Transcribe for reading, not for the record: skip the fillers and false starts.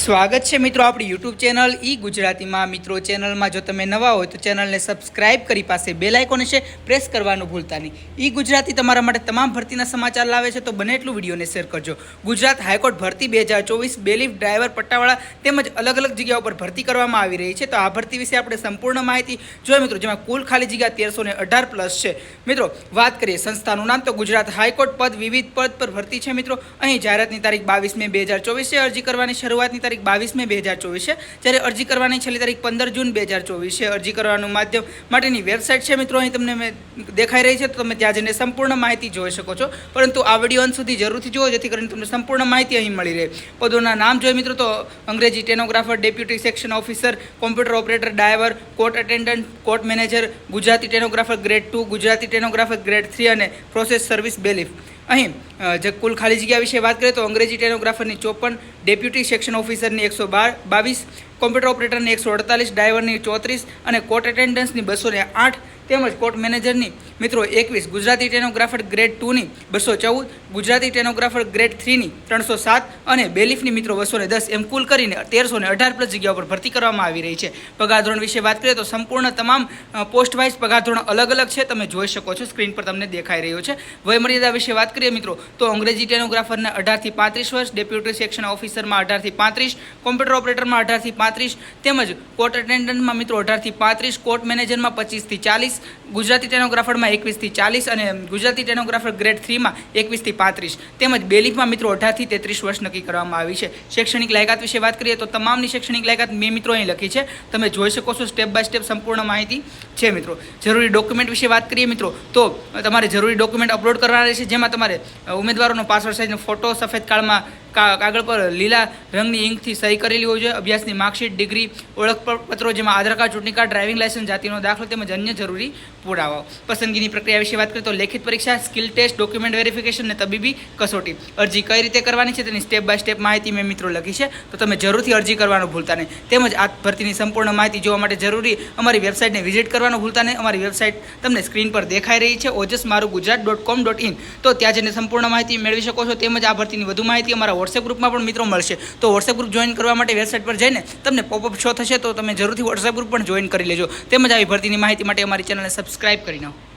સ્વાગત છે મિત્રો આપણી યુટ્યુબ ચેનલ ઈ ગુજરાતીમાં। મિત્રો ચેનલમાં જો તમે નવા હોય તો ચેનલને સબસ્ક્રાઇબ કરી પાસે બેલ આઇકોન છે પ્રેસ કરવાનું ભૂલતા નહીં। ઈ ગુજરાતી તમારા માટે તમામ ભરતીના સમાચાર લાવે છે તો બને એટલું વિડીયોને શેર કરજો। ગુજરાત હાઈકોર્ટ ભરતી 2024 બેલીફ ડ્રાઈવર પટ્ટાવાળા તેમજ અલગ અલગ જગ્યાઓ પર ભરતી કરવામાં આવી રહી છે। તો આ ભરતી વિશે આપણે સંપૂર્ણ માહિતી જોઈએ મિત્રો, જેમાં કુલ ખાલી જગ્યા 1318 પ્લસ છે। મિત્રો વાત કરીએ સંસ્થાનું નામ તો ગુજરાત હાઈકોર્ટ પદ વિવિધ પદ પર ભરતી છે। મિત્રો અહીં જાહેરાતની તારીખ 22 મે 2024 છે। અરજી કરવાની શરૂઆતની તારીખ 22 મે 2024 છે, જ્યારે અરજી કરવાની છેલ્લી તારીખ 15 જૂન 2024 છે। અરજી કરવાનું માધ્યમ માટેની વેબસાઇટ છે મિત્રો અહીં તમને દેખાઈ રહી છે, તો તમે ત્યાં જઈને સંપૂર્ણ માહિતી જોઈ શકો છો। પરંતુ આ વિડીયો અંત સુધી જરૂરથી જુઓ જેથી કરીને તમને સંપૂર્ણ માહિતી અહીં મળી રહે। પદોના નામ જોઈએ મિત્રો તો અંગ્રેજી stenographer, deputy section officer, computer operator, driver, court attendant, court manager, Gujarati stenographer grade 2, Gujarati stenographer grade 3 અને પ્રોસેસ સર્વિસ બેલીફ। અહીં જે કુલ ખાલી જગ્યા વિશે વાત કરીએ તો અંગ્રેજી સ્ટેનોગ્રાફરની 54, ડેપ્યુટી સેક્શન ઓફિસરની 122, કોમ્પ્યુટર ઓપરેટરની 148, ડ્રાઈવરની 34 અને કોર્ટ એટેન્ડન્સની 208 તેમજ કોર્ટ મેનેજરની મિત્રો 21, ગુજરાતી સ્ટેનોગ્રાફર ગ્રેડ 2ની 214, ગુજરાતી સ્ટેનોગ્રાફર ગ્રેડ 3ની 307 અને બેલીફની મિત્રો 210 એમ કુલ કરીને 1318 પ્લસ જગ્યાઓ પર ભરતી કરવામાં આવી રહી છે। પગાર ધોરણ વિશે વાત કરીએ તો સંપૂર્ણ તમામ પોસ્ટ વાઇઝ પગાર ધોરણ અલગ અલગ છે, તમે જોઈ શકો છો, સ્ક્રીન પર તમને દેખાઈ રહ્યો છે। વયમર્યાદા વિશે વાત કરીએ મિત્રો તો અંગ્રેજી સ્ટેનોગ્રાફરને 18 થી 35 વર્ષ, ડેપ્યુટી સેક્શન ઓફિસરમાં 18 થી 35, કોમ્પ્યુટર ઓપરેટરમાં 18 થી 35 તેમજ કોર્ટ એટેન્ડન્ટમાં મિત્રો 18 થી 35, કોર્ટ મેનેજરમાં 25 થી 40, ગુજરાતી સ્ટેનોગ્રાફરમાં 21 થી 40 અને ગુજરાતી સ્ટેનોગ્રાફર ગ્રેડ 3માં 21 થી 35 તેમજ બેલીફમાં મિત્રો 18 થી 33 વર્ષ નક્કી કરવામાં આવી છે। શૈક્ષણિક લાયકાત વિશે વાત કરીએ તો તમામની શૈક્ષણિક લાયકાત મેં મિત્રો અહીં લખી છે, તમે જોઈ શકો છો, સ્ટેપ બાય સ્ટેપ સંપૂર્ણ માહિતી છે। મિત્રો જરૂરી ડોક્યુમેન્ટ વિશે વાત કરીએ મિત્રો તો તમારે જરૂરી ડોક્યુમેન્ટ અપલોડ કરવાના રહેશે, જેમાં તમારે ઉમેદવારોનો પાસપોર્ટ સાઇઝનો ફોટો, સફેદ કાગળ પર લીલા રંગની ઇંકથી સહી કરેલી હોય છે, અભ્યાસની માર્કશીટ, ડિગ્રી, ઓળખપત્રો જેમાં આધાર કાર્ડ, ચૂંટણી કાર્ડ, ડ્રાઇવિંગ લાયસન્સ, જાતિનો દાખલો તેમજ અન્ય જરૂરી પુરાવાઓ। પસંદગીની પ્રક્રિયા વિશે વાત કરીએ તો લેખિત પરીક્ષા, સ્કિલ ટેસ્ટ, ડોક્યુમેન્ટ વેરિફિકેશન અને તબીબી કસોટી। અરજી કઈ રીતે કરવાની છે તેની સ્ટેપ બાય સ્ટેપ માહિતી મેં મિત્રો લખી છે, તો તમે જરૂરથી અરજી કરવાનું ભૂલતા નહીં। તેમજ આ ભરતીની સંપૂર્ણ માહિતી જોવા માટે જરૂરી અમારી વેબસાઇટને વિઝિટ કરવાનું ભૂલતા નહીં। અમારી વેબસાઇટ તમને સ્ક્રીન પર દેખાઈ રહી છે, ojasmarugujarat.com.in, તો ત્યાં જઈને સંપૂર્ણ માહિતી મેળવી શકો છો। તેમજ આ ભરતીની વધુ માહિતી અમારા વોટ્સએપ ગ્રુપમાં પણ મિત્રો મળશે, તો વોટ્સએપ ગ્રુપ જોઈન કરવા માટે વેબસાઇટ પર જઈને તમને પોપઅપ શો થશે, તો તમે જરૂરથી વોટ્સએપ ગ્રુપ પણ જોઈન કરી લેજો। તેમજ આવી ભરતીની માહિતી માટે અમારી ચેનલને સબસ્ક્રાઇબ કરી નાખો।